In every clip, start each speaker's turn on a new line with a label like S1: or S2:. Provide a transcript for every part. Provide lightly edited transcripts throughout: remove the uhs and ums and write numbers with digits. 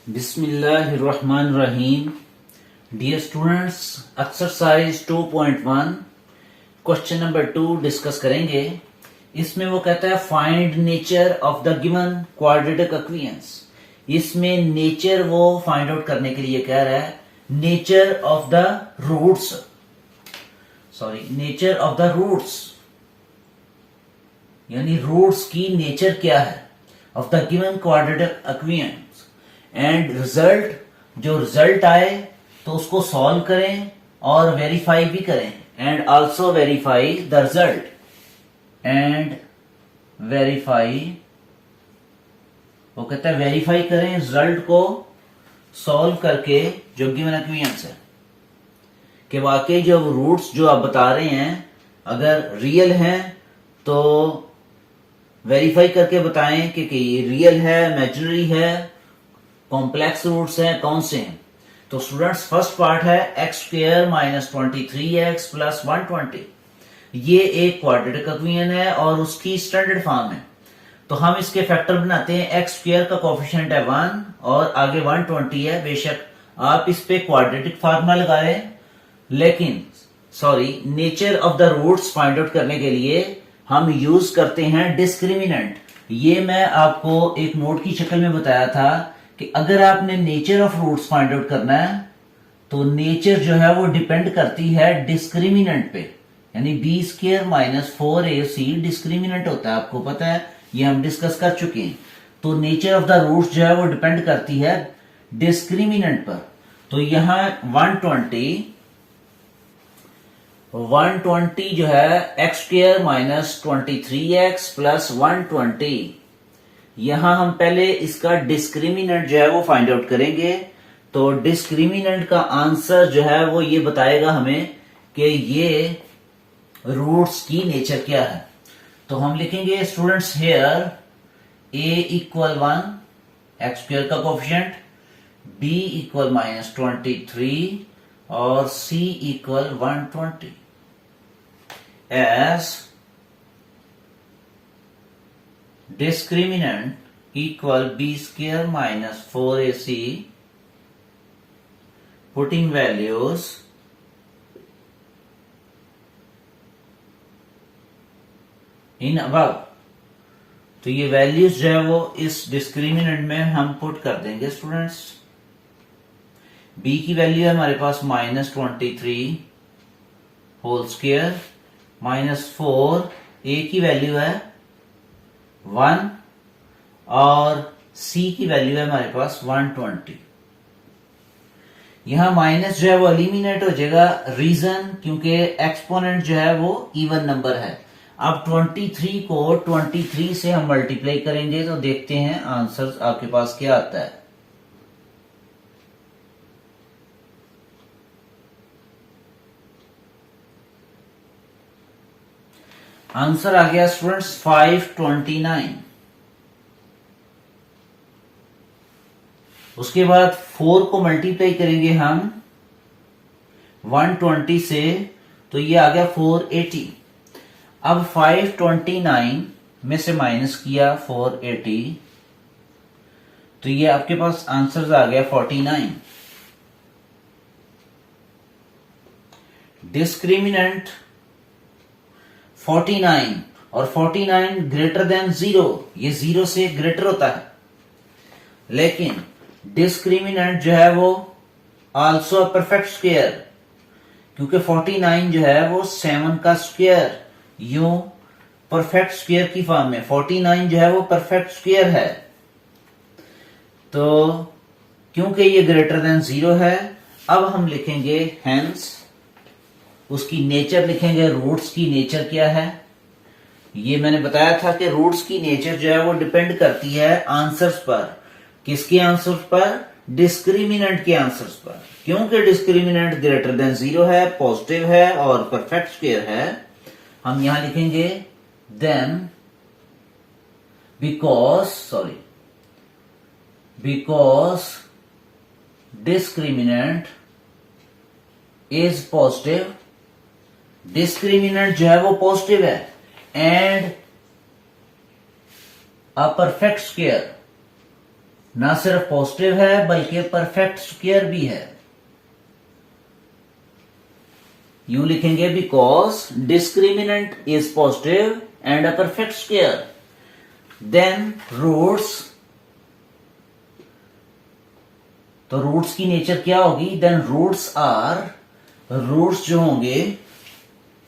S1: बिस्मिल्लाहिर्रहमानिर्रहीम। Dear students, exercise 2.1 question number 2 discuss करेंगे। इसमें वो कहता है find nature of the given quadratic equations. इसमें नेचर वो फाइंड आउट करने के लिए कह रहा है nature of the roots, nature of the roots, यानी रूट्स की नेचर क्या है of the given quadratic equations. And result, जो रिजल्ट आए तो उसको सॉल्व करें और वेरीफाई भी करें। And also verify the result, and verify, वो कहता है वेरीफाई करें रिजल्ट को सॉल्व करके जो गिवन इक्वेशंस है कि वाकई जो रूट्स जो आप बता रहे हैं अगर रियल हैं तो वेरीफाई करके बताएं कि रियल है, इमेजिनरी है, कॉम्प्लेक्स रूट्स हैं, कौन से हैं। तो स्टूडेंट्स फर्स्ट पार्ट है x square minus 23x plus 120। ये एक क्वाड्रेटिक इक्वेशन है और उसकी स्टैंडर्ड फॉर्म है। तो हम इसके फैक्टर बनाते हैं। एक्स स्क्वायर का कोफिशिएंट है 1 और आगे 120 है। बेशक आप इस पे क्वाड्रेटिक फार्मूला लगाएं, लेकिन nature of the roots find out करने के लिए हम यूज करते हैं डिस्क्रिमिनेंट। ये मैं आपको एक नोट की शक्ल में बताया था कि अगर आपने nature of roots find out करना है तो नेचर जो है वो डिपेंड करती है डिस्क्रिमिनेंट पे, यानी B square minus 4ac discriminant होता है, आपको पता है, ये हम डिस्कस कर चुके हैं। तो नेचर ऑफ द रूट्स जो है वो डिपेंड करती है डिस्क्रिमिनेंट पर। तो यहां 120 जो है x square minus 23x plus 120, यहां हम पहले इसका डिस्क्रिमिनेंट जो है वो फाइंड आउट करेंगे। तो डिस्क्रिमिनेंट का आंसर जो है वो ये बताएगा हमें कि ये रूट्स की नेचर क्या है। तो हम लिखेंगे students here a equal 1 x square का कोफिशिएंट, b इक्वल माइनस 23 और c equal 120 as discriminant equal b square minus 4ac, putting values in above। तो ये वैल्यूज जो है वो इस डिस्क्रिमिनेंट में हम पुट कर देंगे स्टूडेंट्स। b की वैल्यू है हमारे पास -23 होल स्क्वायर -4, a की वैल्यू है 1 और c की वैल्यू है हमारे पास 120। यहां माइनस जो है वो एलिमिनेट हो जाएगा, रीजन क्योंकि एक्सपोनेंट जो है वो इवन नंबर है। अब 23 को 23 से हम मल्टीप्लाई करेंगे तो देखते हैं आंसर आपके पास क्या आता है। आंसर आ गया स्टूडेंट्स 529। उसके बाद 4 को मल्टीप्लाई करेंगे हम 120 से, तो ये आ गया 480। अब 529 में से माइनस किया 480, तो ये आपके पास आंसर आ गया 49। डिस्क्रिमिनेंट 49 और 49 ग्रेटर देन 0, ये 0 से ग्रेटर होता है। लेकिन डिस्क्रिमिनेंट जो है वो आल्सो परफेक्ट स्क्वायर, क्योंकि 49 जो है वो 7 का स्क्वायर, यूं परफेक्ट स्क्वायर की फॉर्म में 49 जो है वो परफेक्ट स्क्वायर है। तो क्योंकि ये ग्रेटर देन 0 है, अब हम लिखेंगे हेंस, उसकी नेचर लिखेंगे, रूट्स की नेचर क्या है। ये मैंने बताया था कि रूट्स की नेचर जो है वो डिपेंड करती है आंसर्स पर। किसके आंसर्स पर? डिस्क्रिमिनेंट के आंसर्स पर। क्योंकि डिस्क्रिमिनेंट ग्रेटर देन 0 है, पॉजिटिव है और परफेक्ट स्क्वायर है, हम यहां लिखेंगे then because discriminant is positive, discriminant जो है वो पॉजिटिव है, एंड अ परफेक्ट स्क्वायर ना सिर्फ पॉजिटिव है बल्कि परफेक्ट स्क्वायर भी है। यूं लिखेंगे because discriminant is positive and a perfect square, then roots, तो रूट्स की नेचर क्या होगी, देन रूट्स आर, रूट्स जो होंगे,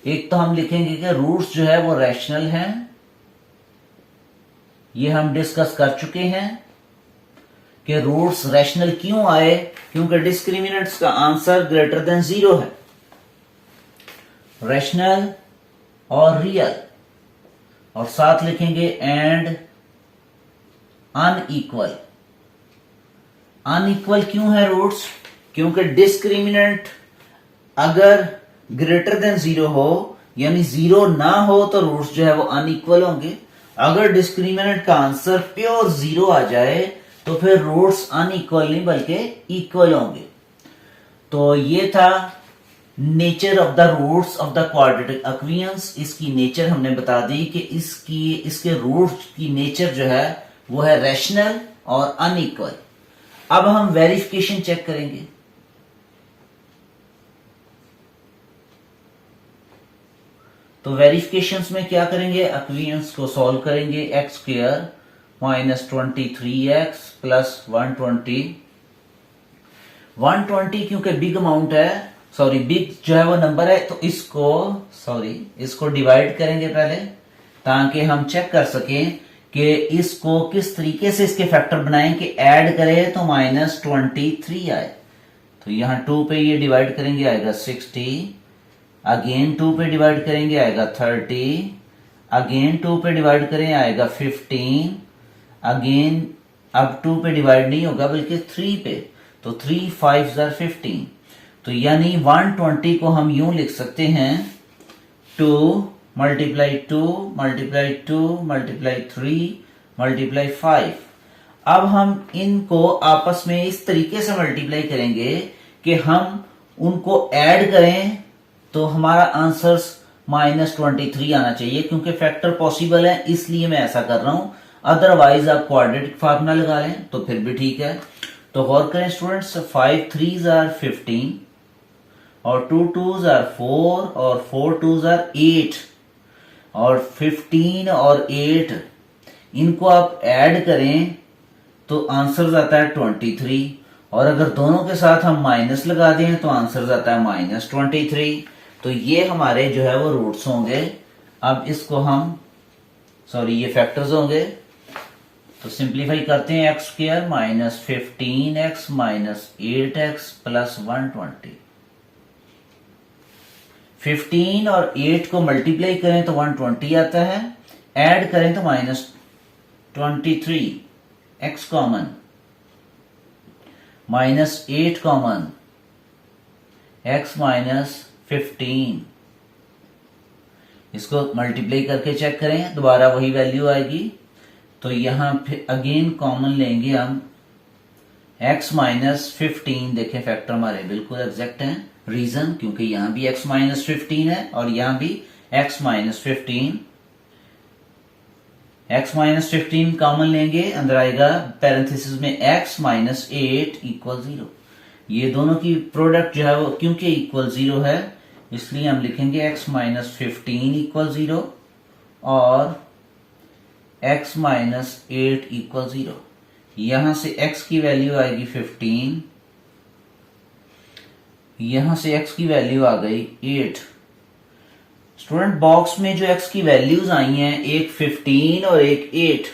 S1: एक तो हम लिखेंगे कि रूट्स जो है वो रैशनल हैं, ये हम डिस्कस कर चुके हैं कि रूट्स रैशनल क्यों आए, क्योंकि डिस्क्रिमिनेंट्स का आंसर ग्रेटर देन 0 है। रैशनल और रियल, और साथ लिखेंगे एंड अनइक्वल। अनइक्वल क्यों है रूट्स, क्योंकि डिस्क्रिमिनेंट अगर ग्रेटर देन 0 हो, यानी 0 ना हो, तो रूट्स जो है वो अनइक्वल होंगे। अगर डिस्क्रिमिनेंट का आंसर प्योर 0 आ जाए तो फिर रूट्स अनइक्वल नहीं बल्कि इक्वल होंगे। तो ये था nature of the roots of the quadratic equations. इसकी नेचर हमने बता दी कि इसके रूट्स की नेचर जो है वो है रैशनल और अनइक्वल। अब हम वेरिफिकेशन चेक करेंगे। तो वेरिफिकेशंस में क्या करेंगे, इक्वेशंस को सॉल्व करेंगे। X square minus 23x plus 120 क्योंकि बिग अमाउंट है, सॉरी बिग जो है वो नंबर है, तो इसको डिवाइड करेंगे पहले, ताकि हम चेक कर सकें कि इसको किस तरीके से इसके फैक्टर बनाएं कि ऐड करें तो माइनस 23 आए। तो यहां 2 पे ये डिवाइड करेंगे आएगा 60, अगेन 2 पे डिवाइड करेंगे आएगा 30, अगेन 2 पे डिवाइड करें आएगा 15, अगेन अब 2 पे डिवाइड नहीं होगा बल्कि 3 पे, तो 3 5 15। तो यानी 120 को हम यूं लिख सकते हैं 2 मल्टीप्लाई 2 मल्टीप्लाई 2 मल्टीप्लाई 3 मल्टीप्लाई 5। अब हम इनको आपस में इस तरीके से मल्टीप्लाई करेंगे कि हम उनको ऐड करें तो हमारा आंसर -23 आना चाहिए, क्योंकि फैक्टर पॉसिबल है इसलिए मैं ऐसा कर रहा हूं। अदरवाइज आप क्वाड्रेटिक फार्मूला लगा लें तो फिर भी ठीक है। तो गौर करें स्टूडेंट्स, 5 3s are 15 और 2 2s are 4 और 4 2s are 8 और 15 और 8 इनको आप ऐड करें तो आंसर आता है 23, और अगर दोनों के साथ हम माइनस लगा दें तो आंसर आता है -23। तो ये हमारे जो है वो रूट्स होंगे। अब इसको हम ये फैक्टर्स होंगे, तो सिंप्लीफाई करते हैं। X square minus 15x minus 8x plus 120। 15 और 8 को मल्टीप्लाई करें तो 120 आता है, ऐड करें तो -23, x common, -8 common, x minus 15। इसको मल्टीप्लाई करके चेक करें, दोबारा वही वैल्यू आएगी। तो यहां फिर अगेन कॉमन लेंगे हम x माइनस 15। देखें फैक्टर हमारे बिल्कुल एग्जैक्ट हैं। रीजन क्योंकि यहां भी x माइनस 15 है और यहां भी x minus 15। x minus 15 common लेंगे, अंदर आएगा पैरेंथेसिस में x माइनस 8 इक्वल 0। ये दोनों की प्रोडक्ट जो है वो क्योंकि इक्वल 0 है इसलिए हम लिखेंगे x माइनस 15 इक्वल 0 और x माइनस 8 इक्वल 0। यहां से x की वैल्यू आएगी 15, यहां से x की वैल्यू आ गई 8। स्टूडेंट बॉक्स में जो x की वैल्यूज आई हैं, एक 15 और एक 8।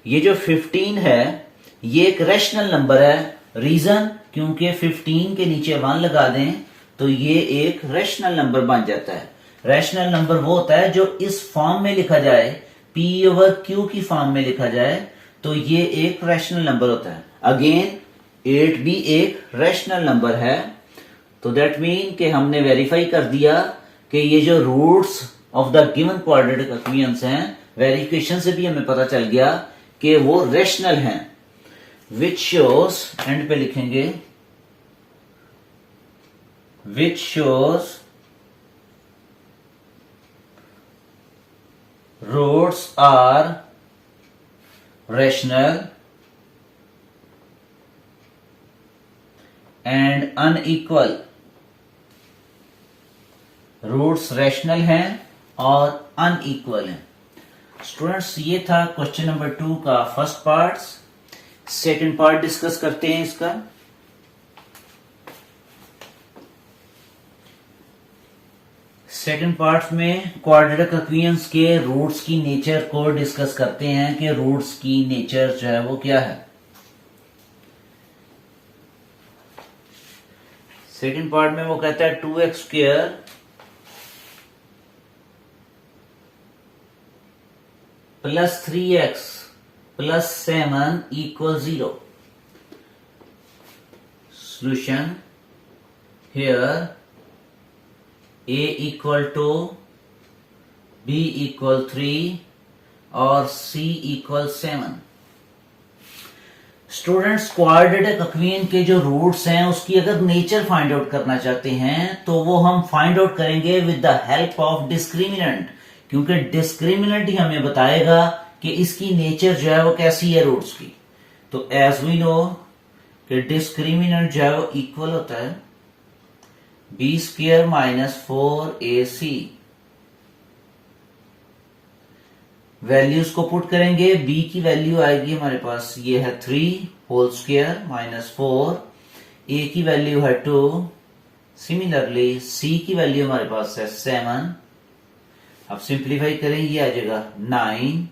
S1: ये जो 15 है ये एक रैशनल नंबर है। रीजन क्योंकि 15 के नीचे 1 लगा दें तो ये एक रैशनल नंबर बन जाता है। रैशनल नंबर वो होता है जो इस फॉर्म में लिखा जाए, P ओवर Q की फॉर्म में लिखा जाए तो ये एक रैशनल नंबर होता है। अगेन 8 भी एक रैशनल नंबर है। तो दैट मीन कि हमने वेरीफाई कर दिया कि ये जो roots of the given quadratic equations हैं, वेरिफिकेशन से भी हमें पता चल गया कि वो रैशनल हैं। विच शोज, एंड पे लिखेंगे which shows roots are rational and unequal. Roots rational हैं और अनइक्वल हैं। स्टूडेंट्स, ये था क्वेश्चन नंबर 2 का first part. Second part discuss करते हैं इसका। सेकंड पार्ट में क्वाड्रेटिक इक्वेशंस के रूट्स की नेचर को डिस्कस करते हैं कि रूट्स की नेचर जो है वो क्या है। सेकंड पार्ट में वो कहता है 2x square plus 3x plus 7 equal 0। Solution here a equal to b equal 3 और c equal 7। Students, quadratic equation के जो रूट्स हैं उसकी अगर नेचर फाइंड आउट करना चाहते हैं तो वो हम फाइंड आउट करेंगे with the help of discriminant, क्योंकि डिस्क्रिमिनेंट ही हमें बताएगा कि इसकी नेचर जो है वो कैसी है रूट्स की। तो एज वी नो कि डिस्क्रिमिनेंट जो है वो इक्वल होता है B square minus 4ac। Values को पुट करेंगे, b की वैल्यू आएगी हमारे पास, ये है 3 होल स्क्वायर माइनस 4, a की वैल्यू है 2, सिमिलरली c की वैल्यू हमारे पास है 7। अब सिंप्लीफाई करें, ये आ जाएगा 9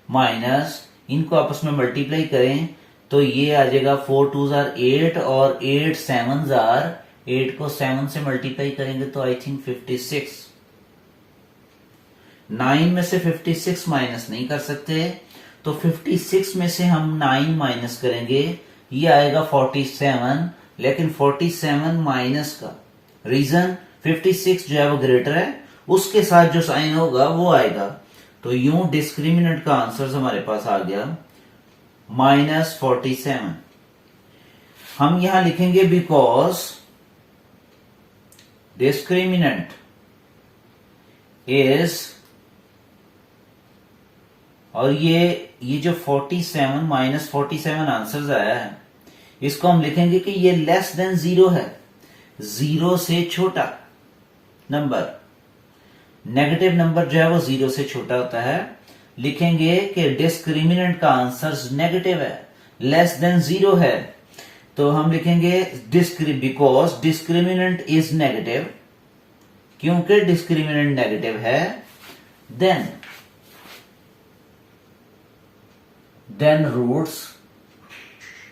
S1: माइनस, इनको आपस में मल्टीप्लाई करें तो ये आ जाएगा 4 2 जार 8 और 8 7 जार 8 को 7 से मल्टीप्लाई करेंगे तो आई थिंक 56। 9 में से 56 माइनस नहीं कर सकते, तो 56 में से हम 9 माइनस करेंगे, ये आएगा 47। लेकिन 47 माइनस का रीजन 56 जो है वो ग्रेटर है, उसके साथ जो साइन होगा वो आएगा। तो यूं डिस्क्रिमिनेंट का आंसर हमारे पास आ गया -47। हम यहां लिखेंगे बिकॉज डिस्क्रिमिनेंट इज, और ये जो 47 -47 आंसर आया है इसको हम लिखेंगे कि ये लेस देन 0 है, 0 से छोटा नंबर। नेगेटिव नंबर जो है वो 0 से छोटा होता है। लिखेंगे कि डिस्क्रिमिनेंट का आंसर नेगेटिव है, लेस देन 0 है, तो हम लिखेंगे बिकॉज डिस्क्रिमिनेंट इज नेगेटिव, क्योंकि डिस्क्रिमिनेंट नेगेटिव है, देन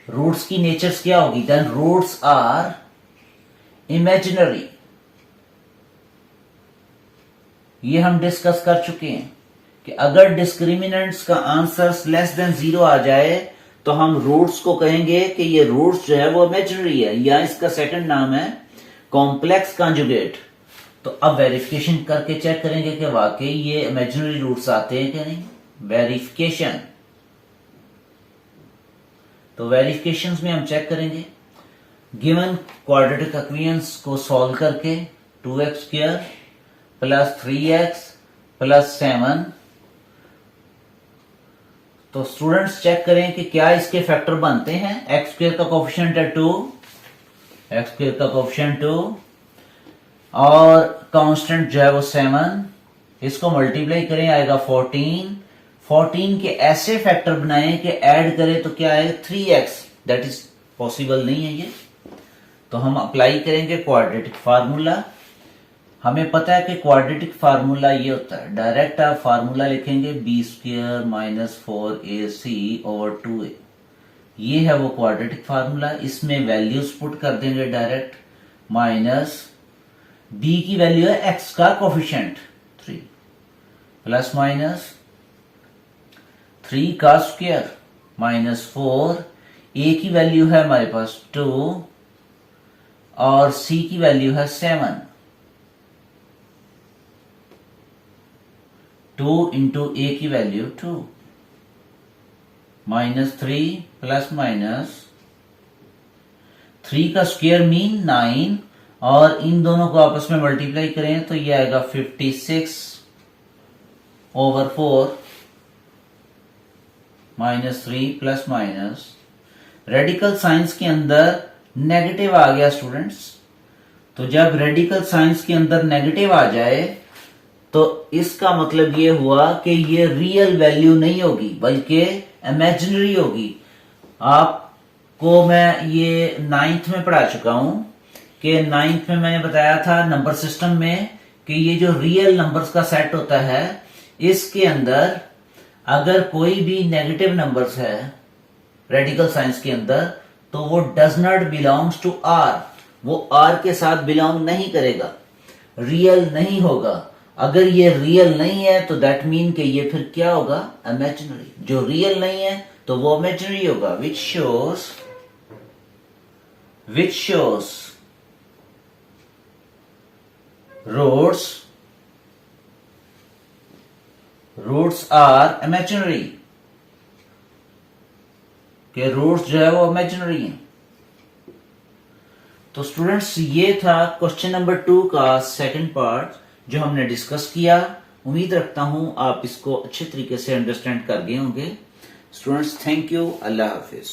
S1: रूट्स की नेचर्स क्या होगी, देन रूट्स आर इमेजिनरी। ये हम डिस्कस कर चुके हैं कि अगर डिस्क्रिमिनेंट्स का आंसर लेस देन 0 आ जाए तो हम रूट्स को कहेंगे कि ये रूट्स जो है वो इमेजिनरी है, या इसका सेकंड नाम है कॉम्प्लेक्स कॉन्जुगेट। तो अब वेरिफिकेशन करके चेक करेंगे कि वाकई ये इमेजिनरी रूट्स आते हैं कि नहीं। वेरिफिकेशन, तो वेरिफिकेशन में हम चेक करेंगे गिवन क्वाड्रेटिक इक्वेशंस को सॉल्व करके 2x square plus 3x plus 7। तो स्टूडेंट्स चेक करें कि क्या इसके फैक्टर बनते हैं। x स्क्वायर का कोफिशिएंट है 2, x स्क्वायर का कोफिशिएंट 2 और कांस्टेंट जो है वो 7, इसको मल्टीप्लाई करें आएगा 14। 14 के ऐसे फैक्टर बनाएं कि ऐड करें तो क्या आएगा 3x, दैट इज पॉसिबल नहीं है ये। तो हम अप्लाई करेंगे क्वाड्रेटिक फार्मूला। हमें पता है कि क्वाड्रेटिक फार्मूला ये होता है, डायरेक्ट आप फार्मूला लिखेंगे B square minus 4ac over 2a। ये है वो क्वाड्रेटिक फार्मूला। इसमें वैल्यूज पुट कर देंगे डायरेक्ट, माइनस b की वैल्यू है x का कोफिशिएंट 3 प्लस माइनस 3 का स्क्वायर माइनस 4, a की वैल्यू है हमारे पास 2 और c की वैल्यू है 7। 2 इंटू a की वैल्यू 2 माइनस 3 प्लस माइनस 3 का स्क्वायर मीन 9 और इन दोनों को आपस में मल्टीप्लाई करें तो ये आएगा 56 over 4 minus 3 plus minus. Radical साइंस के अंदर नेगेटिव आ गया स्टूडेंट्स। तो जब रेडिकल साइंस के अंदर नेगेटिव आ जाए तो इसका मतलब ये हुआ कि ये रियल वैल्यू नहीं होगी बल्कि इमेजिनरी होगी। आपको मैं ये 9th में पढ़ा चुका हूं कि 9th में मैंने बताया था नंबर सिस्टम में कि ये जो रियल नंबर्स का सेट होता है इसके अंदर अगर कोई भी नेगेटिव नंबर्स है रेडिकल साइंस के अंदर तो वो does not belongs to R, वो आर के साथ बिलोंग नहीं करेगा, रियल नहीं होगा। अगर ये रियल नहीं है तो दैट मीन कि ये फिर क्या होगा, इमेजिनरी। जो रियल नहीं है तो वो इमेजिनरी होगा। Which shows roots are imaginary, कि रूट्स जो है वो इमेजिनरी है। तो स्टूडेंट्स ये था क्वेश्चन नंबर 2 का सेकंड पार्ट जो हमने डिस्कस किया। उम्मीद रखता हूं आप इसको अच्छे तरीके से अंडरस्टैंड कर गए होंगे। Students thank you, Allah Hafiz.